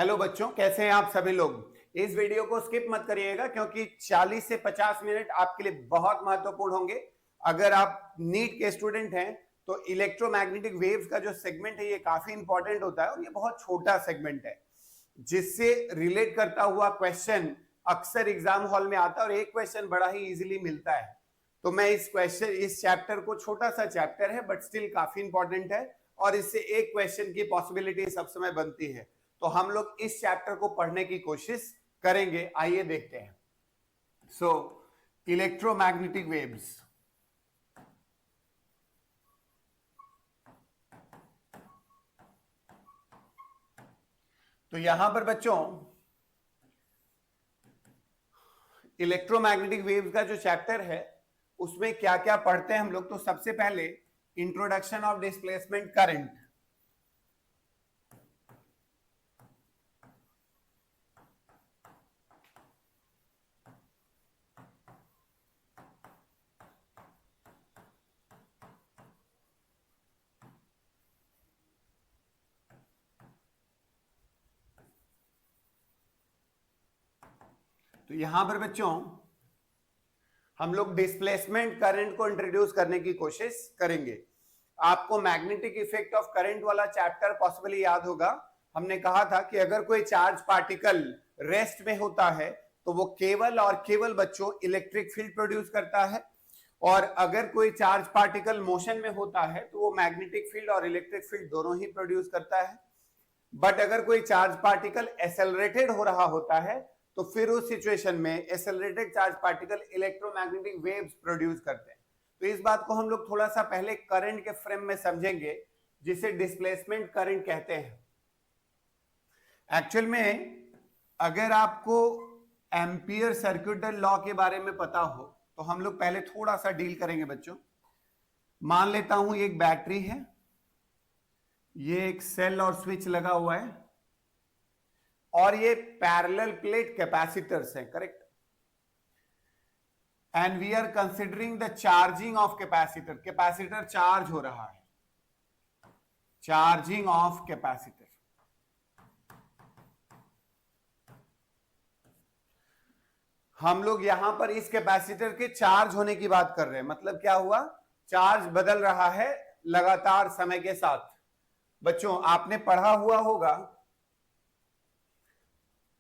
Hello बच्चों, कैसे हैं आप सभी लोग। इस वीडियो को स्किप मत करिएगा क्योंकि 40 से 50 मिनट आपके लिए बहुत महत्वपूर्ण होंगे। अगर आप नीट के स्टूडेंट हैं तो इलेक्ट्रोमैग्नेटिक वेव्स का जो सेगमेंट है ये काफी इंपॉर्टेंट होता है और ये बहुत छोटा सेगमेंट है जिससे रिलेट करता हुआ क्वेश्चन अक्सर एग्जाम हॉल में आता है और एक क्वेश्चन बड़ा ही इजीली मिलता है। तो मैं इस चैप्टर को, छोटा सा चैप्टर है बट स्टिल काफी इंपॉर्टेंट है और इससे एक क्वेश्चन की पॉसिबिलिटी सब समय बनती है। तो हम लोग इस चैप्टर को पढ़ने की कोशिश करेंगे। आइए देखते हैं। सो इलेक्ट्रोमैग्नेटिक वेव्स। तो यहां पर बच्चों इलेक्ट्रोमैग्नेटिक वेव्स का जो चैप्टर है उसमें क्या क्या पढ़ते हैं हम लोग। तो सबसे पहले इंट्रोडक्शन ऑफ डिस्प्लेसमेंट करंट। तो यहां पर बच्चों हम लोग डिस्प्लेसमेंट करंट को इंट्रोड्यूस करने की कोशिश करेंगे। आपको मैग्नेटिक इफेक्ट ऑफ करंट वाला चैप्टर पॉसिबली याद होगा। हमने कहा था कि अगर कोई चार्ज पार्टिकल रेस्ट में होता है तो वो केवल और केवल बच्चों इलेक्ट्रिक फील्ड प्रोड्यूस करता है, और अगर कोई चार्ज पार्टिकल मोशन में होता है तो वो मैग्नेटिक फील्ड और इलेक्ट्रिक फील्ड दोनों ही प्रोड्यूस करता है। बट अगर कोई चार्ज पार्टिकल एक्सेलरेटेड हो रहा होता है तो फिर उस सिचुएशन में accelerated charge particle electromagnetic waves produce करते हैं। तो इस बात को हम लोग थोड़ा सा पहले करंट के फ्रेम में समझेंगे जिसे डिस्प्लेसमेंट करंट कहते हैं। एक्चुअल में अगर आपको एम्पियर सर्किटल लॉ के बारे में पता हो तो हम लोग पहले थोड़ा सा डील करेंगे बच्चों। मान लेता हूं एक बैटरी है, ये एक सेल और स्विच लगा हुआ है और ये पैरेलल प्लेट कैपेसिटर्स हैं, correct. And we are considering the charging of capacitor. Capacitor charge हो रहा है, चार्जिंग ऑफ कैपेसिटर। हम लोग यहां पर इस कैपेसिटर के चार्ज होने की बात कर रहे हैं। मतलब क्या हुआ, चार्ज बदल रहा है लगातार समय के साथ। बच्चों आपने पढ़ा हुआ होगा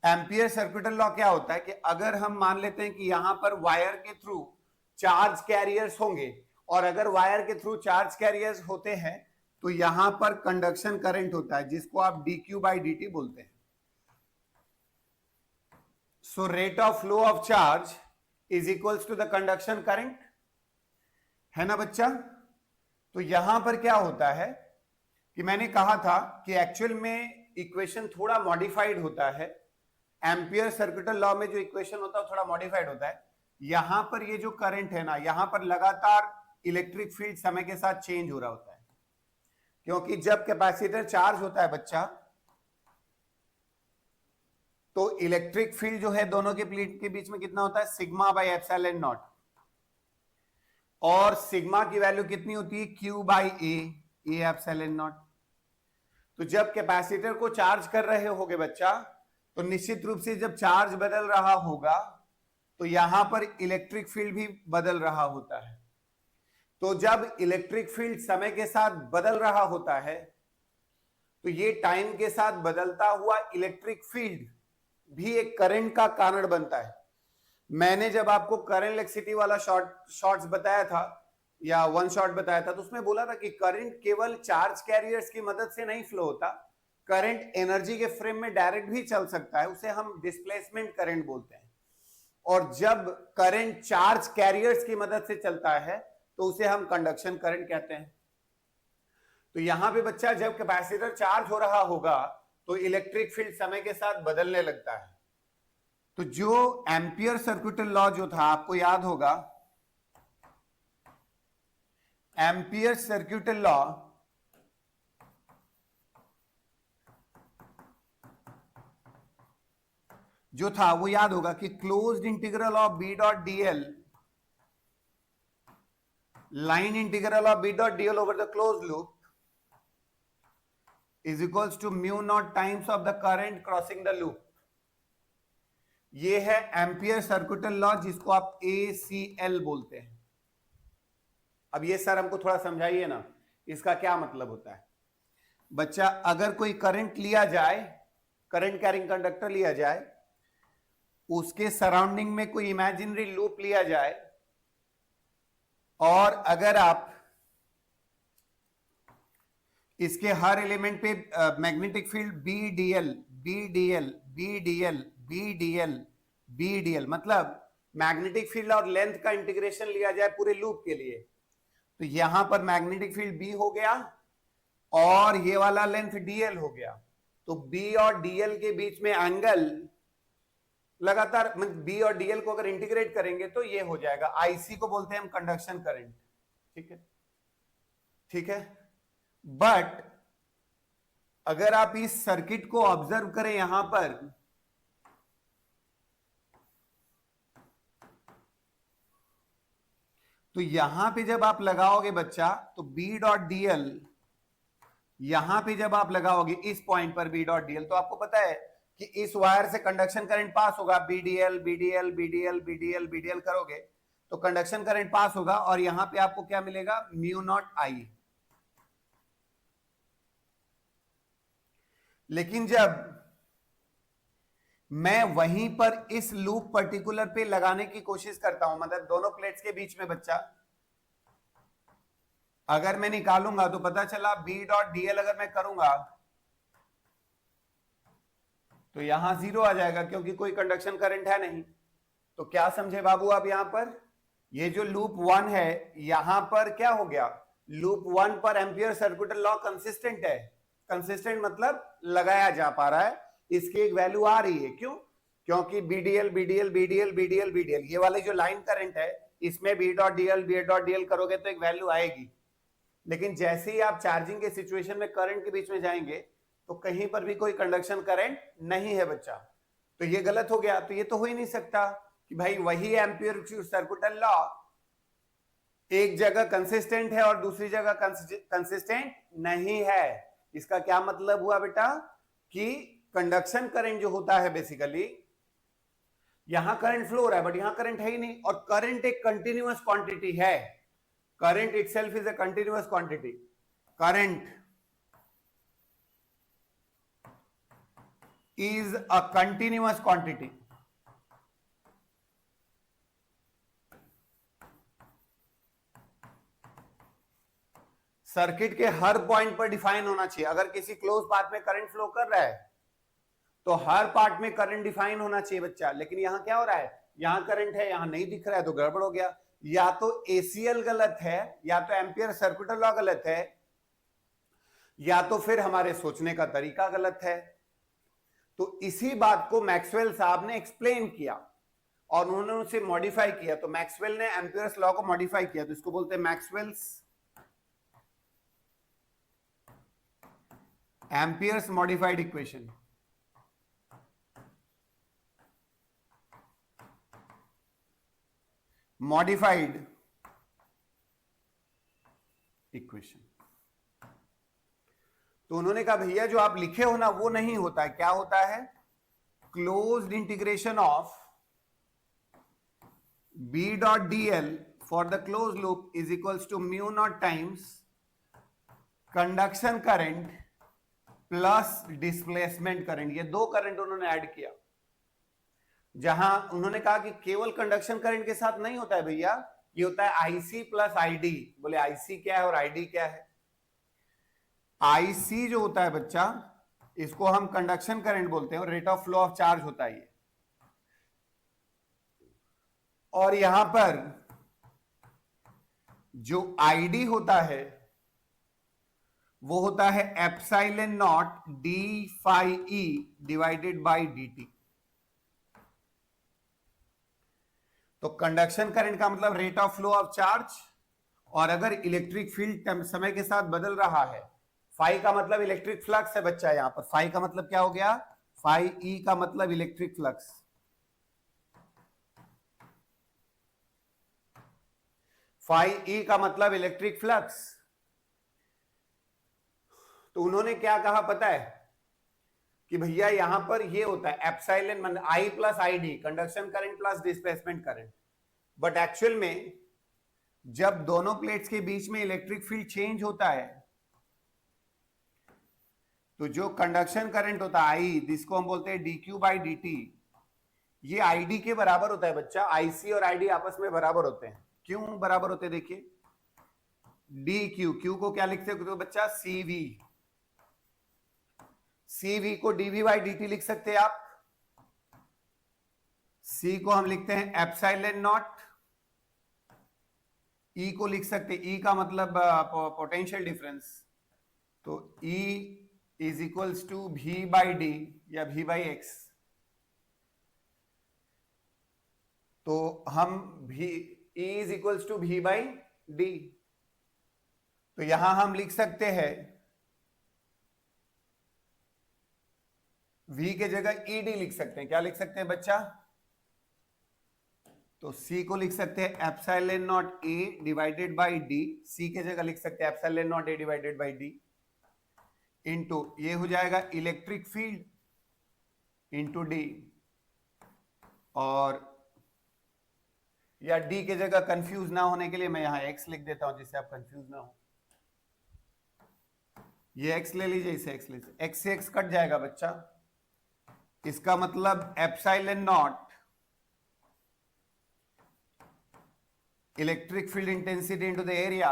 एम्पियर सर्किटल लॉ क्या होता है कि अगर हम मान लेते हैं कि यहां पर वायर के थ्रू चार्ज कैरियर्स होंगे और अगर वायर के थ्रू चार्ज कैरियर्स होते हैं तो यहां पर कंडक्शन करंट होता है जिसको आप dq बाई dt बोलते हैं। So rate of flow of charge is equals to the conduction current, है ना बच्चा। तो यहां पर क्या होता है कि मैंने कहा था कि एक्चुअल में इक्वेशन थोड़ा मॉडिफाइड होता है। एम्पियर सर्किटल लॉ में जो इक्वेशन होता है थोड़ा मॉडिफाइड होता है। यहां पर ये जो करंट है ना, यहां पर लगातार इलेक्ट्रिक फील्ड समय के साथ चेंज हो रहा होता है क्योंकि जब कैपेसिटर चार्ज होता है बच्चा तो इलेक्ट्रिक फील्ड जो है दोनों के प्लेट के बीच में कितना होता है, सिग्मा बाई एप्सिलॉन नॉट, और सिग्मा की वैल्यू कितनी होती है, Q by A epsilon not. तो जब कैपेसिटर को चार्ज कर रहे होगे बच्चा तो निश्चित रूप से जब चार्ज बदल रहा होगा तो यहां पर इलेक्ट्रिक फील्ड भी बदल रहा होता है। तो जब इलेक्ट्रिक फील्ड समय के साथ बदल रहा होता है तो ये टाइम के साथ बदलता हुआ इलेक्ट्रिक फील्ड भी एक करंट का कारण बनता है। मैंने जब आपको करंट इलेक्ट्रिसिटी वाला शॉर्ट्स बताया था या वन शॉट बताया था तो उसमें बोला था कि करंट केवल चार्ज कैरियर्स की मदद से नहीं फ्लो होता, करंट एनर्जी के फ्रेम में डायरेक्ट भी चल सकता है, उसे हम डिस्प्लेसमेंट करंट बोलते हैं। और जब करंट चार्ज कैरियर्स की मदद से चलता है तो उसे हम कंडक्शन करंट कहते हैं। तो यहां पे बच्चा जब कैपेसिटर चार्ज हो रहा होगा तो इलेक्ट्रिक फील्ड समय के साथ बदलने लगता है। तो जो एम्पियर सर्किटल लॉ जो था आपको याद होगा, एम्पियर सर्किटल लॉ जो था वो याद होगा कि closed integral of B dot DL, line integral of B dot DL over the close loop is equals to mu not times of the current crossing the loop. ये है ampere circuital law, जिसको आप ACL बोलते हैं। अब ये sir हमको थोड़ा समझाइए ना, इसका क्या मतलब होता है बच्चा। अगर कोई करंट लिया जाए, करंट कैरिंग कंडक्टर लिया जाए, उसके सराउंडिंग में कोई इमेजिनरी लूप लिया जाए, और अगर आप इसके हर एलिमेंट पे magnetic field BDL BDL BDL BDL BDL मतलब मैग्नेटिक फील्ड और लेंथ का इंटीग्रेशन लिया जाए पूरे लूप के लिए, तो यहां पर मैग्नेटिक फील्ड B हो गया और ये वाला लेंथ DL हो गया। तो B और DL के बीच में एंगल लगातार, B और DL को अगर इंटीग्रेट करेंगे तो ये हो जाएगा, IC को बोलते हैं हम कंडक्शन करंट। ठीक है, ठीक है। बट अगर आप इस सर्किट को ऑब्जर्व करें यहां पर, तो यहां पे जब आप लगाओगे बच्चा, तो B डॉट DL यहां पे जब आप लगाओगे इस पॉइंट पर B डॉट DL, तो आपको पता है कि इस वायर से कंडक्शन करंट पास होगा। BDL BDL BDL BDL BDL करोगे तो कंडक्शन करंट पास होगा, और यहां पे आपको क्या मिलेगा, म्यू नॉट I। लेकिन जब मैं वहीं पर इस लूप पर्टिकुलर पे लगाने की कोशिश करता हूं, मतलब दोनों प्लेट्स के बीच में बच्चा, अगर मैं निकालूंगा तो पता चला B डॉट DL अगर मैं करूंगा तो यहां 0 आ जाएगा, क्योंकि कोई कंडक्शन करंट है नहीं। तो क्या समझे बाबू आप यहां पर, ये जो लूप 1 है, यहां पर क्या हो गया, लूप 1 पर एम्पियर सर्किटल लॉ कंसिस्टेंट है। कंसिस्टेंट मतलब लगाया जा पा रहा है, इसकी एक वैल्यू आ रही है। क्यों? क्योंकि BDL BDL BDL BDL BDL ये वाले जो लाइन करंट है, इसमें B डॉट DL करोगे तो एक वैल्यू आएगी। लेकिन जैसे ही आप चार्जिंग के सिचुएशन में करंट के बीच में जाएंगे तो कहीं पर भी कोई कंडक्शन करंट नहीं है बच्चा। तो ये गलत हो गया। तो ये तो हो ही नहीं सकता कि भाई वही एम्पियर सर्किटल लॉ एक जगह कंसिस्टेंट है और दूसरी जगह कंसिस्टेंट नहीं है। इसका क्या मतलब हुआ बेटा, कि कंडक्शन करंट जो होता है बेसिकली, यहां करंट फ्लो हो रहा है बट यहां करंट है ही नहीं, और करंट एक कंटिन्यूअस क्वांटिटी है। Current itself is a continuous quantity. Current is a continuous quantity। Circuit के हर पॉइंट पर डिफाइन होना चाहिए। अगर किसी क्लोज पाथ में करंट फ्लो कर रहा है तो हर पार्ट में करंट डिफाइन होना चाहिए बच्चा। लेकिन यहां क्या हो रहा है, यहां करंट है, यहां नहीं दिख रहा है, तो गड़बड़ हो गया। या तो ACL गलत है, या तो एम्पियर सर्किटल लॉ गलत है, या तो फिर हमारे सोचने का तरीका गलत है। तो इसी बात को मैक्सवेल साहब ने एक्सप्लेन किया और उन्होंने उसे मॉडिफाई किया। तो मैक्सवेल ने एम्पियर्स लॉ को मॉडिफाई किया, तो इसको बोलते हैं Maxwell's amperes modified equation. Modified equation. तो उन्होंने कहा भैया जो आप लिखे हो ना वो नहीं होता है। क्या होता है, closed integration of B dot DL for the close loop is equals to mu not times conduction current plus displacement current. ये दो करंट उन्होंने ऐड किया। जहां उन्होंने कहा कि केवल कंडक्शन करंट के साथ नहीं होता है भैया, ये होता है IC प्लस ID। बोले IC क्या है और ID क्या है? IC जो होता है बच्चा, इसको हम कंडक्शन करंट बोलते हैं और rate of flow of charge होता है ये। और यहां पर जो ID होता है वो होता है epsilon naught d phi E divided by dt। तो कंडक्शन करंट का मतलब rate of flow of charge, और अगर इलेक्ट्रिक फील्ड समय के साथ बदल रहा है, फाई का मतलब इलेक्ट्रिक फ्लक्स है बच्चा। यहां पर फाई का मतलब क्या हो गया, फाई E का मतलब इलेक्ट्रिक फ्लक्स। फाई E का मतलब इलेक्ट्रिक फ्लक्स। तो उन्होंने क्या कहा पता है कि भैया यहां पर ये होता है epsilon i plus I D, conduction current plus displacement current. But actual में जब दोनों प्लेट्स के बीच में इलेक्ट्रिक फील्ड चेंज होता है तो जो कंडक्शन करंट होता है आई, जिसको हम बोलते हैं dq बाई dt, ये आईडी के बराबर होता है बच्चा। आईसी और आईडी आपस में बराबर होते हैं। क्यों बराबर होते हैं? देखिए dq, q को क्या लिख सकते हो बच्चा? cv। cv को dv बाई dt लिख सकते हैं आप। c को हम लिखते हैं एप्सिलॉन नॉट, E को लिख सकते हैं, E का मतलब पोटेंशियल डिफरेंस, तो E is equals to V by D या V बाई एक्स। तो हम E is equals to V by D, तो यहां हम लिख सकते हैं V के जगह ED लिख सकते हैं। क्या लिख सकते हैं बच्चा? तो C को लिख सकते हैं epsilon not A divided by D, C के जगह लिख सकते हैं epsilon not A divided by D, into ये हो जाएगा इलेक्ट्रिक फील्ड इंटू डी, और या D के जगह कंफ्यूज ना होने के लिए मैं यहां X लिख देता हूं जिससे आप कंफ्यूज ना हो। ये X ले लीजिए, इसे X लीजिए, X से X कट जाएगा बच्चा। इसका मतलब epsilon not electric field intensity into the area,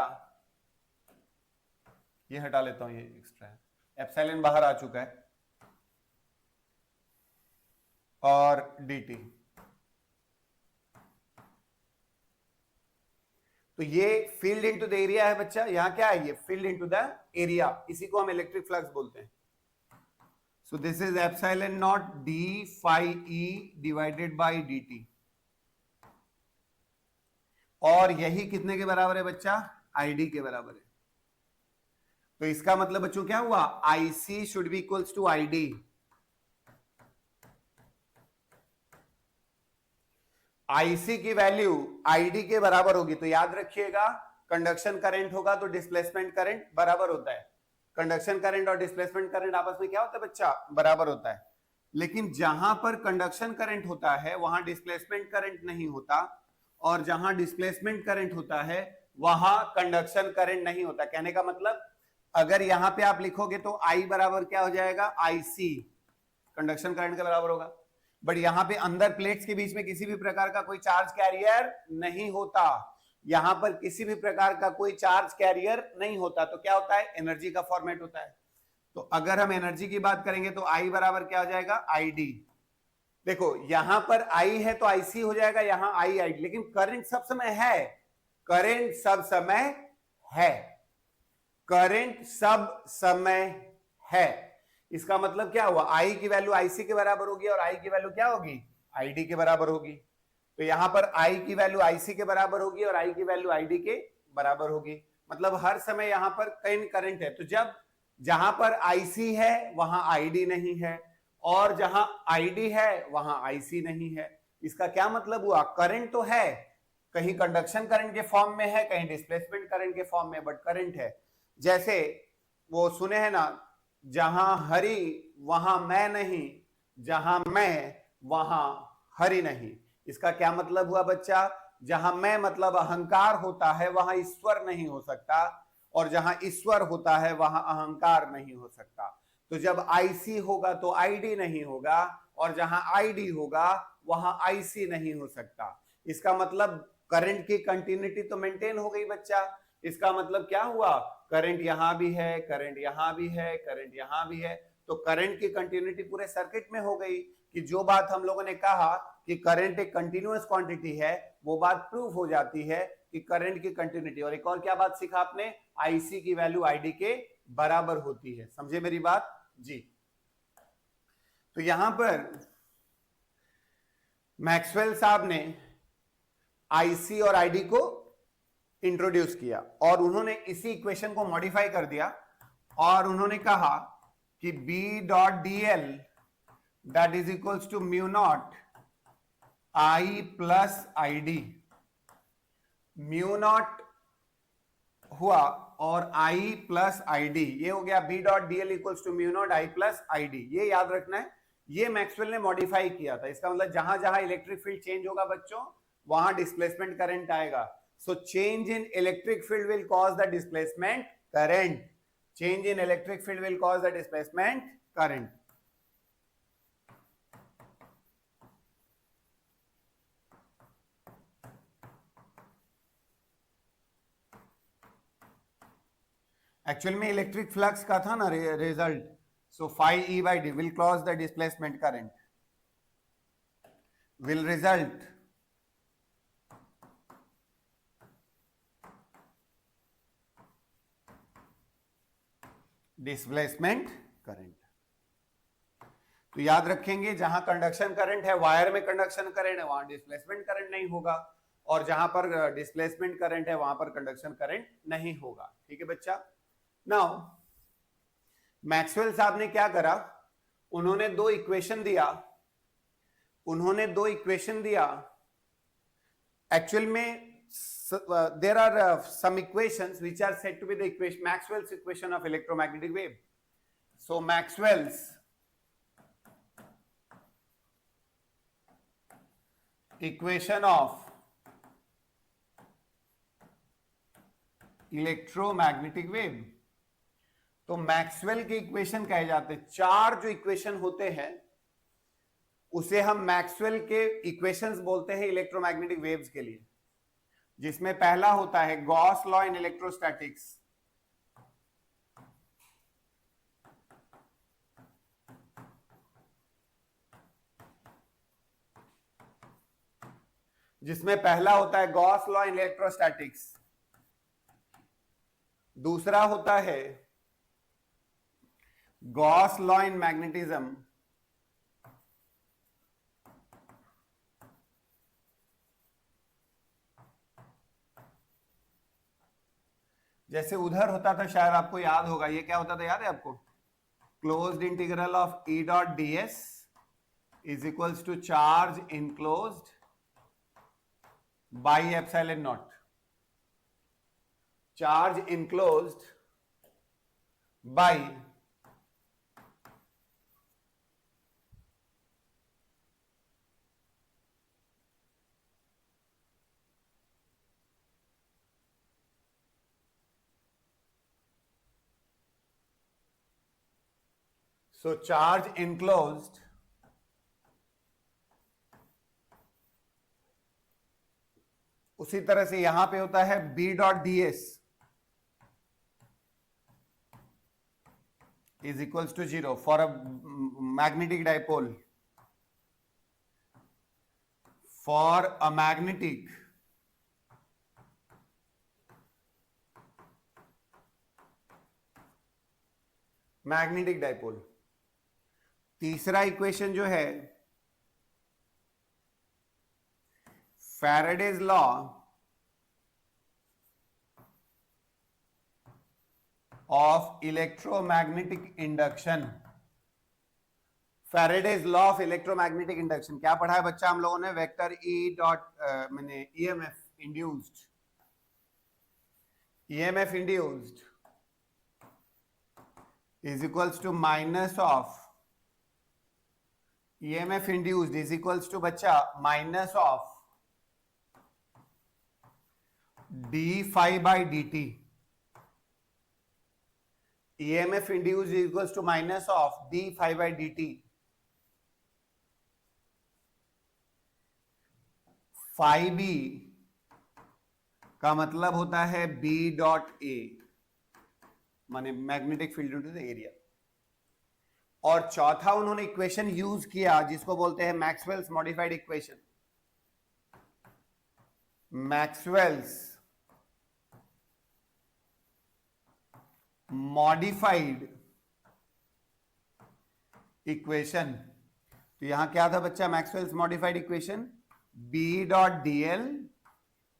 ये हटा लेता हूं, ये एक्स्ट्रा है, एप्सिलॉन बाहर आ चुका है, और dt। तो ये फील्ड इनटू द एरिया है बच्चा। यहां क्या है? ये फील्ड इनटू द एरिया, इसी को हम इलेक्ट्रिक फ्लक्स बोलते हैं। So this is epsilon naught d phi e divided by dt, और यही कितने के बराबर है बच्चा? आईडी के बराबर है। तो इसका मतलब बच्चों क्या हुआ? IC should be equals to ID. IC की वैल्यू आईडी के बराबर होगी, तो याद रखिएगा कंडक्शन करंट होगा तो डिस्प्लेसमेंट करंट बराबर होता है। कंडक्शन करंट और डिस्प्लेसमेंट करंट आपस में क्या होता है बच्चा? बराबर होता है। लेकिन जहां पर कंडक्शन करंट होता है वहां डिस्प्लेसमेंट करंट नहीं होता, और जहां डिस्प्लेसमेंट करंट होता है वहां कंडक्शन करंट नहीं होता। कहने का मतलब अगर यहां पे आप लिखोगे तो I बराबर क्या हो जाएगा? IC, कंडक्शन करंट के बराबर होगा। बट यहां पे अंदर प्लेट्स के बीच में किसी भी प्रकार का कोई चार्ज कैरियर नहीं होता, यहां पर किसी भी प्रकार का कोई चार्ज कैरियर नहीं होता, तो क्या होता है? एनर्जी का फॉर्मेट होता है। तो अगर हम एनर्जी की बात करेंगे तो I बराबर क्या हो जाएगा? ID। देखो यहां पर I है तो IC हो जाएगा, यहां I, लेकिन करंट सब समय है, करंट सब समय है, करंट सब समय है। इसका मतलब क्या हुआ? I की वैल्यू IC के बराबर होगी और I की वैल्यू क्या होगी? ID के बराबर होगी। तो यहां पर I की वैल्यू IC के बराबर होगी और I की वैल्यू ID के बराबर होगी। मतलब हर समय यहां पर कई करंट है, तो जब जहां पर IC है वहां ID नहीं है, और जहां ID है वहां IC नहीं है। इसका क्या मतलब हुआ? करंट तो है, कहीं कंडक्शन करंट के फॉर्म में है, कहीं डिस्प्लेसमेंट करंट के फॉर्म में, बट करंट है। जैसे वो सुने हैं ना, जहां हरि वहां मैं नहीं, जहां मैं वहां हरि नहीं। इसका क्या मतलब हुआ बच्चा? जहां मैं मतलब अहंकार होता है वहां ईश्वर नहीं हो सकता, और जहां ईश्वर होता है वहां अहंकार नहीं हो सकता। तो जब आईसी होगा तो आईडी नहीं होगा, और जहां आईडी होगा वहां आईसी नहीं हो सकता। इसका मतलब करंट की कंटिन्यूटी तो मेंटेन हो गई बच्चा। इसका मतलब क्या हुआ? करंट यहां भी है, करंट यहां भी है, करंट यहां भी है, तो करंट की कंटिन्यूटी पूरे सर्किट में हो गई। कि जो बात हम लोगों ने कहा कि करंट एक कंटिन्यूअस क्वांटिटी है, वो बात प्रूफ हो जाती है कि करंट की कंटिन्यूटी। और एक और क्या बात सीखा आपने? आईसी की वैल्यू आईडी के बराबर होती है। समझे मेरी बात जी? तो यहां पर मैक्सवेल साहब ने आईसी और आईडी को इंट्रोड्यूस किया, और उन्होंने इसी इक्वेशन को मॉडिफाई कर दिया, और उन्होंने कहा कि B dot DL that is equals to mu naught I plus ID। Mu naught हुआ और आई प्लस आई डी, ये हो गया B dot D L equals to mu naught I plus I D. ये याद रखना है, ये मैक्सवेल ने मॉडिफाई किया था। इसका मतलब जहां जहां इलेक्ट्रिक फील्ड चेंज होगा बच्चों, वहां डिस्प्लेसमेंट करंट आएगा। So change in electric field will cause the displacement current. Change in electric field will cause the displacement current. Actual में इलेक्ट्रिक फ्लक्स का था ना result. So phi E by D will cause the displacement current, will result displacement current. तो याद रखेंगे, जहां conduction current है, wire में कंडक्शन करंट है, वहां डिस्प्लेसमेंट करंट नहीं होगा, और जहां पर डिस्प्लेसमेंट करंट है वहां पर कंडक्शन करंट नहीं होगा। ठीक है बच्चा। नाउ मैक्सवेल साहब ने क्या करा, उन्होंने दो इक्वेशन दिया। एक्चुअल में there are some equations which are said to be the equation, Maxwell's equation of electromagnetic wave. So Maxwell's equation of electromagnetic wave, तो मैक्सवेल के इक्वेशन कहे जाते हैं। चार जो इक्वेशन होते हैं उसे हम मैक्सवेल के इक्वेशंस बोलते हैं इलेक्ट्रोमैग्नेटिक वेव्स के लिए, जिसमें पहला होता है Gauss law in electrostatics, Gauss law in electrostatics. दूसरा होता है गॉस लॉ इन मैग्नेटिज्म, जैसे उधर होता था, शायद आपको याद होगा, ये क्या होता था, याद है आपको? Closed integral of E dot D S is equals to charge enclosed by epsilon naught. Charge enclosed by So charge enclosed उसी तरह से यहां पे होता है B dot D S is equals to 0 for a magnetic dipole. For a magnetic dipole. तीसरा equation जो है Faraday's law of electromagnetic induction. Faraday's law of electromagnetic induction क्या पढ़ा है बच्चा हम लोगों ने? वेक्टर ई डॉट मैंने EMF induced is equals to minus of EMF induced is equals to बच्चा minus of d phi by dt। EMF induced is equals to minus of d phi by dt। phi b का मतलब होता है b dot a, माने magnetic field into the area. और चौथा उन्होंने equation use किया जिसको बोलते हैं Maxwell's modified equation. Maxwell's modified equation. तो यहां क्या था बच्चा Maxwell's modified equation? B dot D L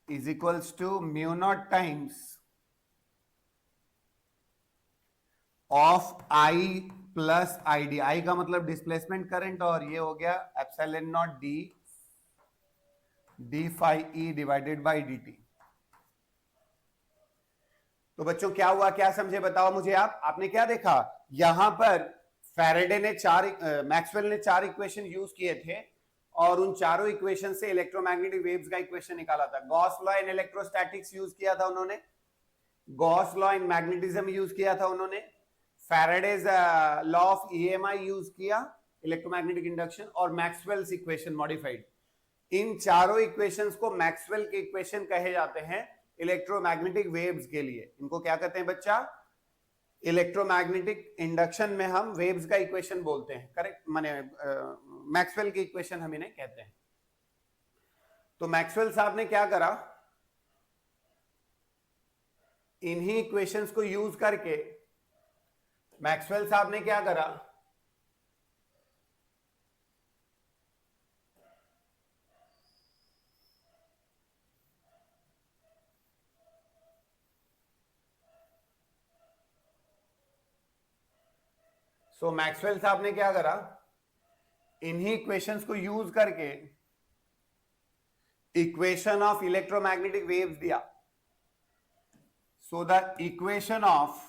is equals to mu not times of I plus I D. I का मतलब डिस्प्लेसमेंट करंट और ये हो गया epsilon not D phi E divided by D T. तो बच्चों क्या हुआ, क्या समझे, बताओ मुझे आप। आपने क्या देखा, यहां पर फैराडे ने मैक्सवेल ने 4 इक्वेशन यूज किए थे और उन चारों इक्वेशन से इलेक्ट्रोमैग्नेटिक वेव्स का इक्वेशन निकाला था। Gauss law in electrostatics use किया था उन्होंने, Gauss law in magnetism use किया था उन्होंने, Faraday's law of EMI use किया इलेक्ट्रोमैग्नेटिक इंडक्शन, और मैक्सवेल्स इक्वेशन मॉडिफाइड। इन चारों इक्वेशंस को मैक्सवेल के इक्वेशन कहे जाते हैं इलेक्ट्रोमैग्नेटिक वेव्स के लिए। इनको क्या कहते हैं बच्चा, इलेक्ट्रोमैग्नेटिक इंडक्शन में हम वेव्स का इक्वेशन बोलते हैं, करेक्ट, माने मैक्सवेल की इक्वेशन हम इन्हें कहते हैं। तो मैक्सवेल साहब ने क्या करा, इन्हीं इक्वेशंस को यूज करके मैक्सवेल साहब ने क्या करा, मैक्सवेल साहब ने क्या करा, इन्हीं इक्वेशंस को यूज करके इक्वेशन ऑफ इलेक्ट्रोमैग्नेटिक वेव्स दिया। So the equation of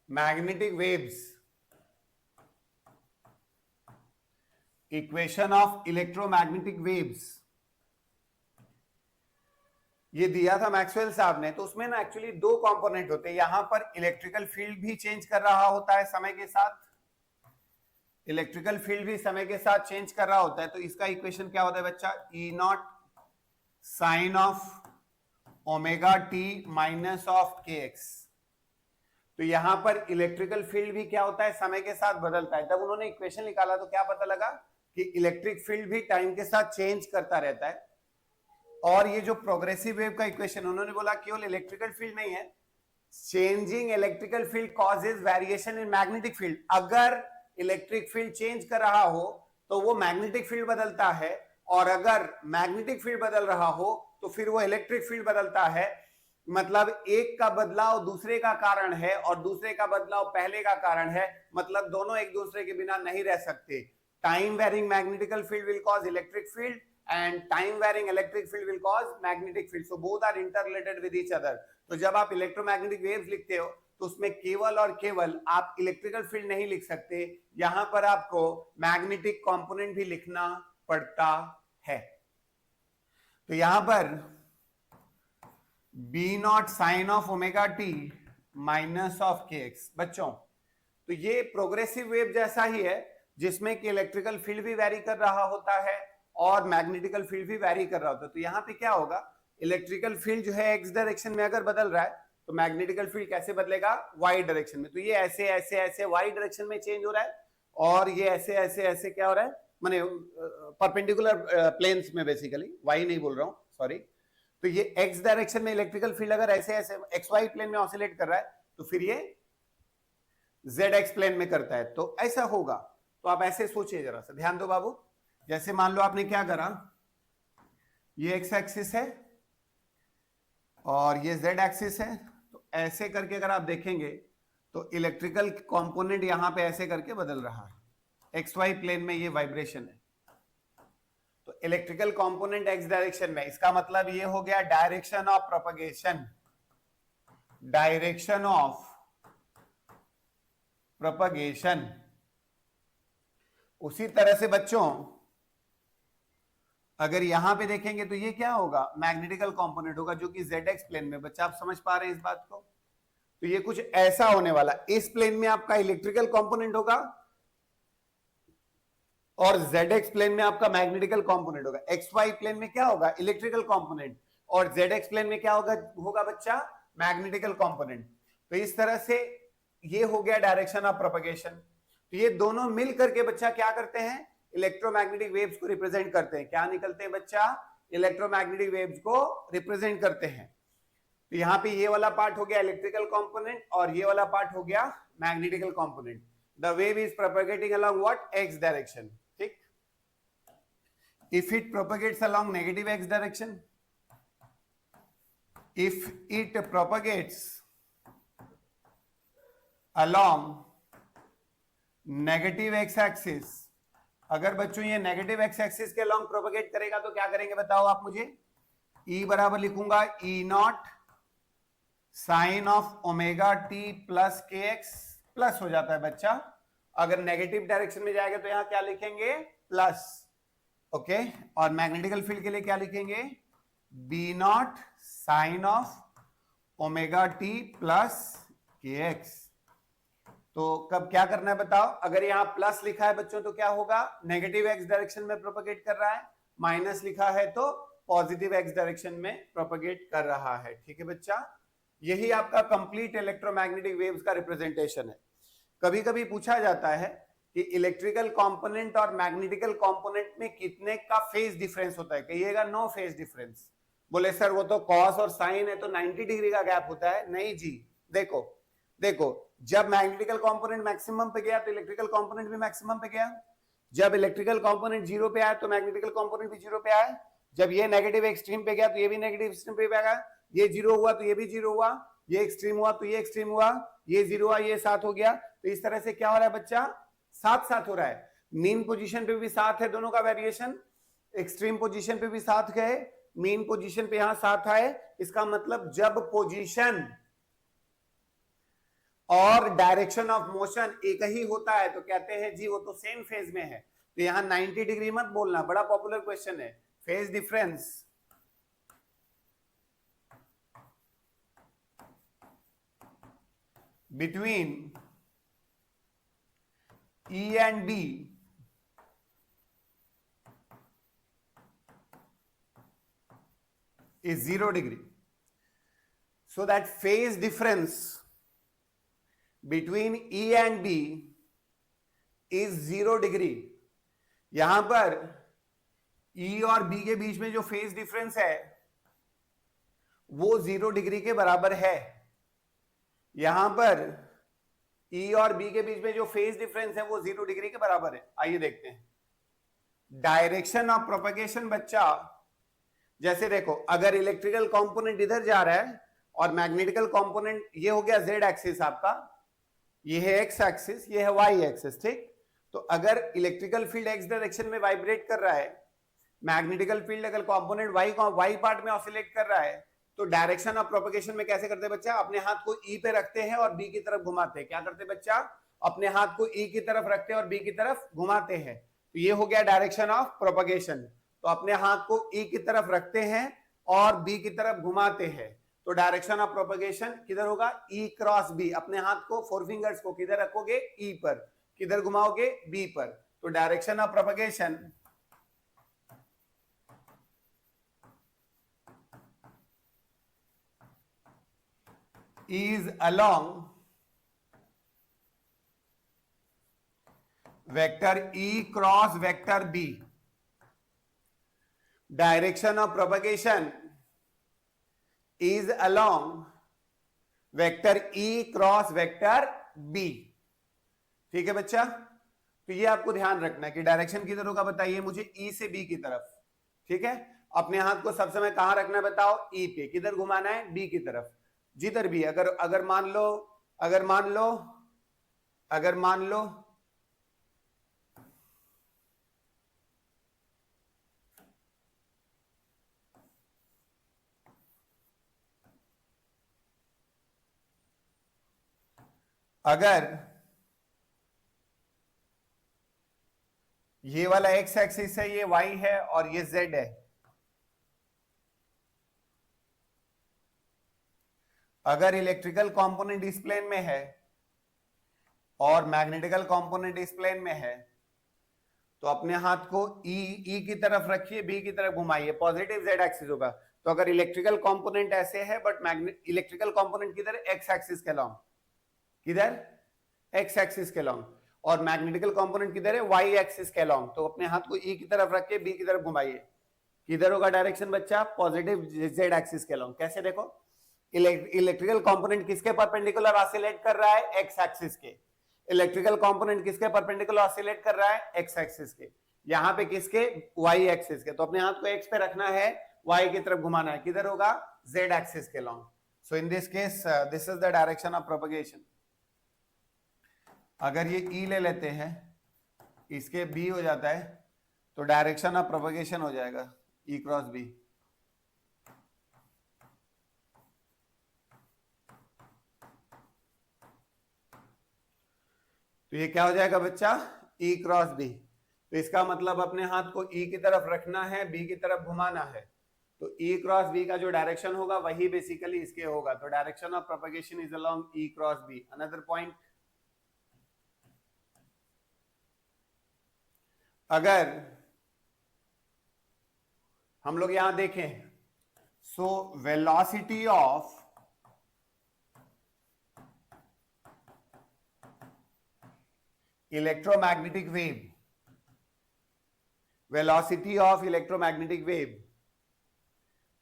magnetic waves, equation of electromagnetic waves, ये दिया था मैक्सवेल साहब ने। तो उसमें ना एक्चुअली 2 कंपोनेंट होते हैं, यहां पर इलेक्ट्रिकल फील्ड भी चेंज कर रहा होता है समय के साथ, इलेक्ट्रिकल फील्ड भी समय के साथ चेंज कर रहा होता है। तो इसका इक्वेशन क्या होता है बच्चा, E not sine of omega T minus of K X. तो यहां पर इलेक्ट्रिकल फील्ड भी क्या होता है, समय के साथ बदलता है। जब उन्होंने इक्वेशन निकाला तो क्या पता लगा कि इलेक्ट्रिक फील्ड भी टाइम के साथ चेंज करता रहता है। और ये जो प्रोग्रेसिव वेव का इक्वेशन, उन्होंने बोला केवल इलेक्ट्रिकल फील्ड नहीं है, changing electrical field causes variation in magnetic field. अगर इलेक्ट्रिक फील्ड चेंज कर रहा हो तो वो मैग्नेटिक फील्ड बदलता है, और अगर मैग्नेटिक फील्ड बदल रहा हो तो फिर वो इलेक्ट्रिक फील्ड बदलता है। मतलब एक का बदलाव दूसरे का कारण है और दूसरे का बदलाव पहले का कारण है, मतलब दोनों एक दूसरे के बिना नहीं रह सकते। Time varying magnetical field will cause electric field and time varying electric field will cause magnetic field, so both are interrelated with each other। तो जब आप इलेक्ट्रोमैग्नेटिक वेव्स लिखते हो तो उसमें केवल और केवल आप इलेक्ट्रिकल फील्ड नहीं लिख सकते, यहां पर आपको मैग्नेटिक कंपोनेंट भी लिखना पड़ता है। तो यहां पर B naught sine of omega T minus of K X. बच्चों तो ये प्रोग्रेसिव वेव जैसा ही है, जिसमें कि इलेक्ट्रिकल फील्ड भी वेरी कर रहा होता है और मैग्नेटिकल फील्ड भी वेरी कर रहा होता है। तो यहां पे क्या होगा, इलेक्ट्रिकल फील्ड जो है एक्स डायरेक्शन में अगर बदल रहा है तो मैग्नेटिकल फील्ड कैसे बदलेगा, वाई डायरेक्शन में। तो ये ऐसे ऐसे ऐसे वाई डायरेक्शन में चेंज हो रहा है, और ये ऐसे ऐसे ऐसे क्या हो रहा है, माने परपेंडिकुलर प्लेन्स में, बेसिकली वाई नहीं बोल रहा हूं, सॉरी। तो ये एक्स डायरेक्शन में इलेक्ट्रिकल फील्ड अगर ऐसे ऐसे एक्स वाई प्लेन में ऑसिलेट कर रहा है तो फिर ये जेड एक्स प्लेन में करता है, तो ऐसा होगा। तो आप ऐसे सोचिए, जरा सा ध्यान दो बाबू। जैसे मान लो आपने क्या करा, ये एक्स एक्सिस है और ये जेड एक्सिस है, तो ऐसे करके अगर आप देखेंगे तो इलेक्ट्रिकल कंपोनेंट यहां पे ऐसे करके बदल रहा है, एक्स वाई प्लेन में ये वाइब्रेशन है। तो इलेक्ट्रिकल कंपोनेंट एक्स डायरेक्शन में, इसका मतलब ये हो गया direction of propagation, direction of propagation. उसी तरह से बच्चों अगर यहां पे देखेंगे तो ये क्या होगा, मैग्नेटिकल कंपोनेंट होगा जो कि जेड एक्स प्लेन में। बच्चा आप समझ पा रहे हैं इस बात को। तो ये कुछ ऐसा होने वाला, इस प्लेन में आपका इलेक्ट्रिकल कंपोनेंट होगा और जेड एक्स प्लेन में आपका मैग्नेटिकल कंपोनेंट होगा। एक्स वाई प्लेन में क्या होगा, इलेक्ट्रिकल कंपोनेंट, और जेड एक्स प्लेन में क्या होगा बच्चा, मैग्नेटिकल कंपोनेंट। तो इस तरह से ये हो गया डायरेक्शन ऑफ प्रोपगेशन। तो ये दोनों मिल करके बच्चा क्या करते हैं, इलेक्ट्रोमैग्नेटिक वेव्स को रिप्रेजेंट करते हैं। क्या निकलते हैं बच्चा, इलेक्ट्रोमैग्नेटिक वेव्स को रिप्रेजेंट करते हैं। तो यहां पे ये वाला पार्ट हो गया इलेक्ट्रिकल कंपोनेंट और ये वाला पार्ट हो गया magnetical component. The wave is propagating along what, X direction. ठीक, if it propagates along negative X direction, if it propagates along negative x axis, अगर बच्चों ये नेगेटिव एक्स एक्सिस के लॉन्ग प्रोपगेट करेगा तो क्या करेंगे बताओ आप मुझे। E बराबर लिखूंगा E naught sine of omega T plus K X, plus हो जाता है बच्चा। अगर नेगेटिव डायरेक्शन में जाएगा तो यहां क्या लिखेंगे, प्लस। ओके, और मैग्नेटिकल फील्ड के लिए क्या लिखेंगे, B naught sine of omega T plus K X. तो कब क्या करना है बताओ, अगर यहां प्लस लिखा है बच्चों तो क्या होगा, नेगेटिव एक्स डायरेक्शन में प्रोपगेट कर रहा है, माइनस लिखा है तो पॉजिटिव एक्स डायरेक्शन में प्रोपगेट कर रहा है। ठीक है बच्चा, यही आपका कंप्लीट इलेक्ट्रोमैग्नेटिक वेव्स का रिप्रेजेंटेशन है। कभी कभी पूछा जाता है कि इलेक्ट्रिकल कंपोनेंट और मैग्नेटिकल कंपोनेंट में कितने का फेज डिफरेंस होता है, कहिएगा नो फेज डिफरेंस। बोले सर वो तो कॉस और साइन है तो 90 डिग्री का गैप होता है। नहीं जी, देखो देखो, जब मैग्नेटिकल कंपोनेंट मैक्सिमम पे गया तो इलेक्ट्रिकल कंपोनेंट भी मैक्सिमम पे गया, जब इलेक्ट्रिकल कंपोनेंट जीरो पे आया तो मैग्नेटिकल कंपोनेंट भी जीरो पे आया, जब ये नेगेटिव एक्सट्रीम पे गया तो ये भी नेगेटिव एक्सट्रीम पे गया, ये जीरो हुआ तो ये भी जीरो हुआ, ये एक्सट्रीम हुआ तो ये एक्सट्रीम हुआ, ये जीरो हुआ ये साथ हो गया। तो इस तरह से क्या हो रहा है बच्चा, साथ साथ हो रहा है। मीन पोजीशन पे भी साथ है दोनों का वेरिएशन, एक्सट्रीम पोजीशन पे भी साथ गए, मीन पोजीशन पे यहां साथ आए। इसका मतलब जब पोजीशन और डायरेक्शन ऑफ मोशन एक ही होता है तो कहते हैं जी वो तो सेम फेज में है। तो यहां 90 डिग्री मत बोलना, बड़ा पॉपुलर क्वेश्चन है। Phase difference between E and B is 0 degree. So that phase difference between E and B is 0 degree. यहां पर E और B के बीच में जो फेज डिफरेंस है वो 0 डिग्री के बराबर है। यहां पर E और B के बीच में जो फेज डिफरेंस है वो 0 डिग्री के बराबर है। आइए देखते हैं डायरेक्शन ऑफ प्रोपगेशन बच्चा। जैसे देखो, अगर इलेक्ट्रिकल कंपोनेंट इधर जा रहा है और मैग्नेटिकल कंपोनेंट, ये हो गया जेड एक्सिस आपका, ये है एक्स एक्सिस, ये है वाई एक्सिस, ठीक। तो अगर इलेक्ट्रिकल फील्ड एक्स डायरेक्शन में वाइब्रेट कर रहा है, मैग्नेटिकल फील्ड अगर कंपोनेंट वाई पार्ट में ऑसिलेट कर रहा है, तो डायरेक्शन ऑफ प्रोपगेशन में कैसे करते हैं बच्चा, अपने हाथ को ई पे रखते हैं और बी की तरफ घुमाते हैं। क्या करते हैं बच्चा, अपने हाथ को ई की तरफ रखते हैं और बी की तरफ घुमाते हैं। तो ये हो गया डायरेक्शन ऑफ प्रोपगेशन। तो अपने हाथ को ई की तरफ रखते हैं और बी की तरफ घुमाते हैं, तो डायरेक्शन ऑफ प्रोपगेशन किधर होगा, ई क्रॉस बी। अपने हाथ को, फोर फिंगर्स को किधर रखोगे, ई पर, किधर घुमाओगे, बी पर। तो direction of propagation is along vector E cross vector B. Direction of propagation is along vector E cross vector B. ठीक है बच्चा, तो ये आपको ध्यान रखना है कि डायरेक्शन किधर होगा, बताइए मुझे, E से B की तरफ। ठीक है, अपने हाथ को सब समय कहां रखना है बताओ, E पे। किधर घुमाना है, B की तरफ। जिधर भी, अगर मान लो अगर मान लो अगर ये वाला एक्स एक्सिस है, ये वाई है और ये जेड है, अगर इलेक्ट्रिकल कंपोनेंट इस प्लेन में है और मैग्नेटिकल कंपोनेंट इस प्लेन में है, तो अपने हाथ को ई की तरफ रखिए, बी की तरफ घुमाइए, पॉजिटिव जेड एक्सिस होगा। तो अगर इलेक्ट्रिकल कंपोनेंट ऐसे है बट इलेक्ट्रिकल कंपोनेंट किधर, एक्स एक्सिस के लॉन्ग, किधर, एक्स एक्सिस के लॉन्ग, और मैग्नेटिकल कंपोनेंट किधर है, वाई एक्सिस के लॉन्ग। तो अपने हाथ को ई की तरफ रख के बी की तरफ घुमाइए, किधर होगा डायरेक्शन बच्चा, पॉजिटिव जेड एक्सिस के लॉन्ग। कैसे, देखो इलेक्ट्रिकल कंपोनेंट किसके परपेंडिकुलर ऑसिलेट कर रहा है, एक्स एक्सिस के। इलेक्ट्रिकल कंपोनेंट किसके परपेंडिकुलर ऑसिलेट कर रहा है, एक्स एक्सिस के। यहां पे किसके, वाई एक्सिस के। तो अपने हाथ को एक्स पे रखना है, वाई की तरफ घुमाना है, किधर होगा, जेड एक्सिस के long. So in this case this is the direction of propagation. अगर ये ई ले लेते हैं इसके बी हो जाता है तो डायरेक्शन ऑफ प्रोपगेशन हो जाएगा ई क्रॉस बी। तो ये क्या हो जाएगा बच्चा, ई क्रॉस बी। तो इसका मतलब अपने हाथ को ई की तरफ रखना है, बी की तरफ घुमाना है, तो ई क्रॉस बी का जो डायरेक्शन होगा वही बेसिकली इसके होगा। तो direction of propagation is along E cross B. Another point, अगर हम लोग यहां देखें, so velocity of electromagnetic wave, velocity of electromagnetic wave,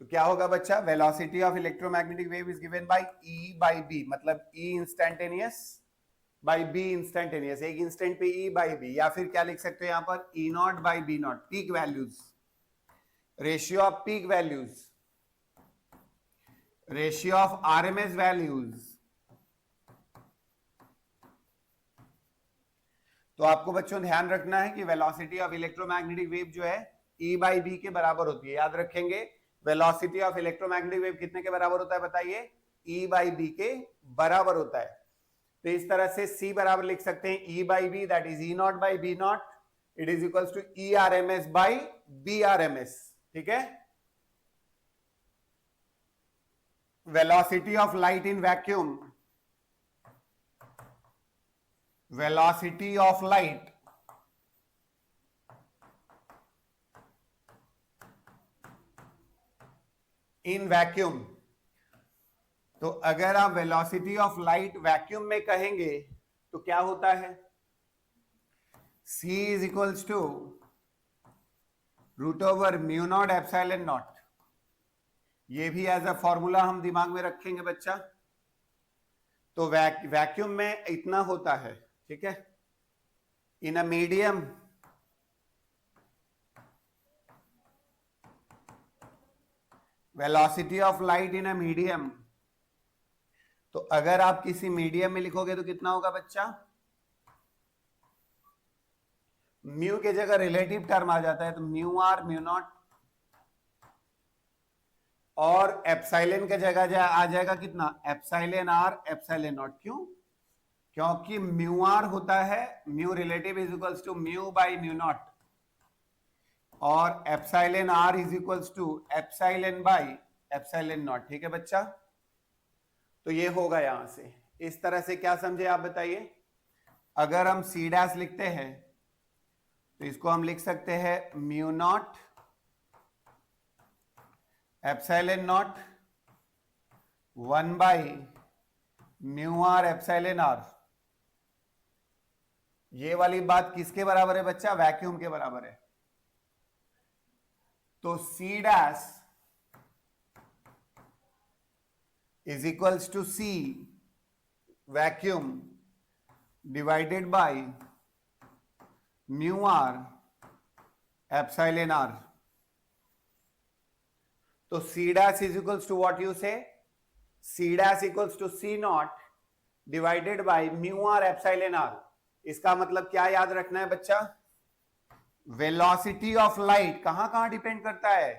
तो क्या होगा बच्चा, velocity of electromagnetic wave is given by E by B, मतलब E instantaneous by B instantaneous, एक इंस्टेंट पे ई बाय बी, या फिर क्या लिख सकते हो यहां पर, E not by B not, peak values, ratio of peak values, ratio of RMS values. तो आपको बच्चों ध्यान रखना है कि वेलोसिटी ऑफ इलेक्ट्रोमैग्नेटिक वेव जो है ई बाई बी के बराबर होती है। याद रखेंगे, वेलोसिटी ऑफ इलेक्ट्रोमैग्नेटिक वेव कितने के बराबर होता है बताइए, ई बाई बी के बराबर होता है। तो इस तरह से सी बराबर लिख सकते हैं E by B, that is E not by B not, it is equals to E R M S by B R M S. ठीक है, velocity of light in vacuum, velocity of light in vacuum, तो अगर आप velocity of light vacuum में कहेंगे तो क्या होता है, c is equals to root over mu naught epsilon naught. ये भी एज अ फॉर्मूला हम दिमाग में रखेंगे बच्चा। तो वैक्यूम में इतना होता है, ठीक है, in a medium velocity of light in a medium, तो अगर आप किसी मीडियम में लिखोगे तो कितना होगा बच्चा, म्यू के जगह रिलेटिव टर्म आ जाता है, तो म्यू आर म्यू नॉट, और एप्सिलॉन के जगह आ जाएगा कितना, एप्सिलॉन आर एप्सिलॉन नॉट। क्यों, क्योंकि म्यू आर होता है, mu relative is equals to mu by mu not, और epsilon R is equals to epsilon by epsilon not. ठीक है बच्चा, तो ये होगा यहां से इस तरह से। क्या समझे आप बताइए, अगर हम सी डैश लिखते हैं तो इसको हम लिख सकते हैं mu naught epsilon naught 1 by mu R epsilon R. ये वाली बात किसके बराबर है बच्चा, वैक्यूम के बराबर है। तो C dash is equals to C vacuum divided by mu R epsilon R. तो C dash is equals to what you say, C dash equals to C not divided by mu R epsilon R. इसका मतलब क्या याद रखना है बच्चा, velocity of light कहां कहां डिपेंड करता है,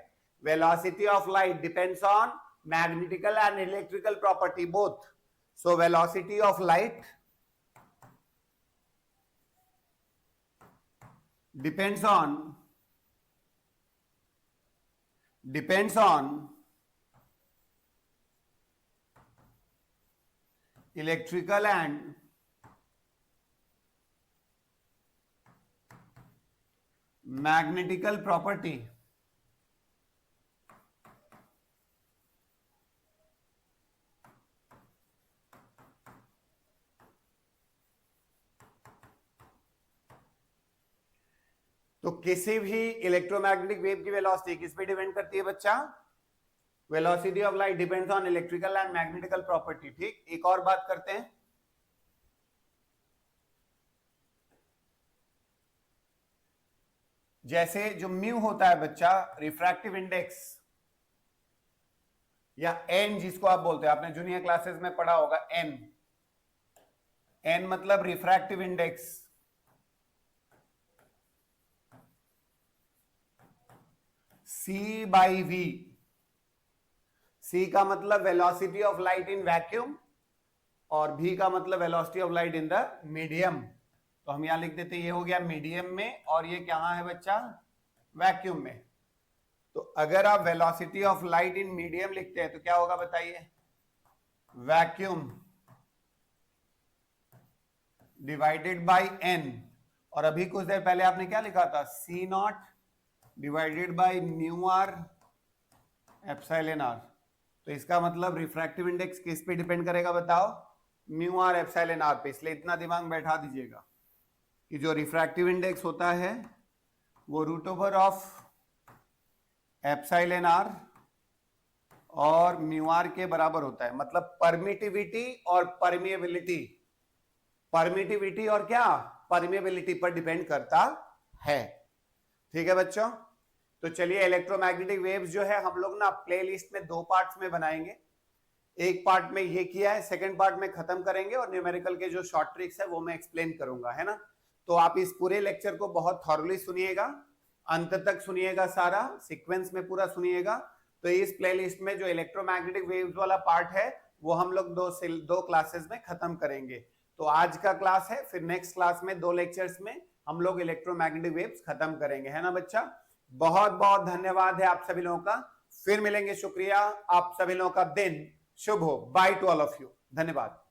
velocity of light depends on magnetical and electrical property both. So velocity of light depends on electrical and magnetical property। तो किसी भी इलेक्ट्रोमैग्नेटिक वेव की वेलोसिटी किस पे डिपेंड करती है बच्चा, velocity of light depends on electrical and magnetical property. ठीक, एक और बात करते हैं, जैसे जो म्यू होता है बच्चा, रिफ्रैक्टिव इंडेक्स या एन जिसको आप बोलते हैं, आपने जूनियर क्लासेस में पढ़ा होगा एन, एन मतलब refractive index. C by V। C का मतलब velocity of light in vacuum और V का मतलब velocity of light in the medium. तो हम यहां लिख देते हैं, ये हो गया मीडियम में और ये कहां है बच्चा, वैक्यूम में। तो अगर आप velocity of light in medium लिखते हैं तो क्या होगा बताइए, वैक्यूम डिवाइडेड बाई n। और अभी कुछ देर पहले आपने क्या लिखा था, C naught divided by mu R epsilon R. तो इसका मतलब रिफ्रैक्टिव इंडेक्स किस पे डिपेंड करेगा बताओ, म्यू आर एप्सिलॉन आर पे। इसलिए इतना दिमाग में बैठा दीजिएगा कि जो रिफ्रैक्टिव इंडेक्स होता है वो root over of epsilon R और म्यू आर के बराबर होता है। मतलब परमिटिविटी और परमिएबिलिटी, परमिटिविटी और क्या, परमिएबिलिटी पर डिपेंड करता है। ठीक है बच्चों, तो चलिए इलेक्ट्रोमैग्नेटिक वेव्स जो है हम लोग ना प्लेलिस्ट में 2 पार्ट्स में बनाएंगे। एक पार्ट में ये किया है, सेकंड पार्ट में खत्म करेंगे और न्यूमेरिकल के जो शॉर्ट ट्रिक्स है वो मैं एक्सप्लेन करूंगा, है ना। तो आप इस पूरे लेक्चर को बहुत थॉरली सुनिएगा, अंत तक सुनिएगा, सारा सीक्वेंस में पूरा सुनिएगा। तो इस प्लेलिस्ट में जो इलेक्ट्रोमैग्नेटिक वेव्स वाला पार्ट है वो हम लोग दो क्लासेस में खत्म करेंगे। तो आज का क्लास है, फिर नेक्स्ट क्लास में 2 लेक्चर्स में हम लोग इलेक्ट्रोमैग्नेटिक वेव्स खत्म करेंगे, है ना बच्चा। बहुत बहुत धन्यवाद है आप सभी लोगों का, फिर मिलेंगे, शुक्रिया। आप सभी लोगों का दिन शुभ हो। By two all of you, धन्यवाद।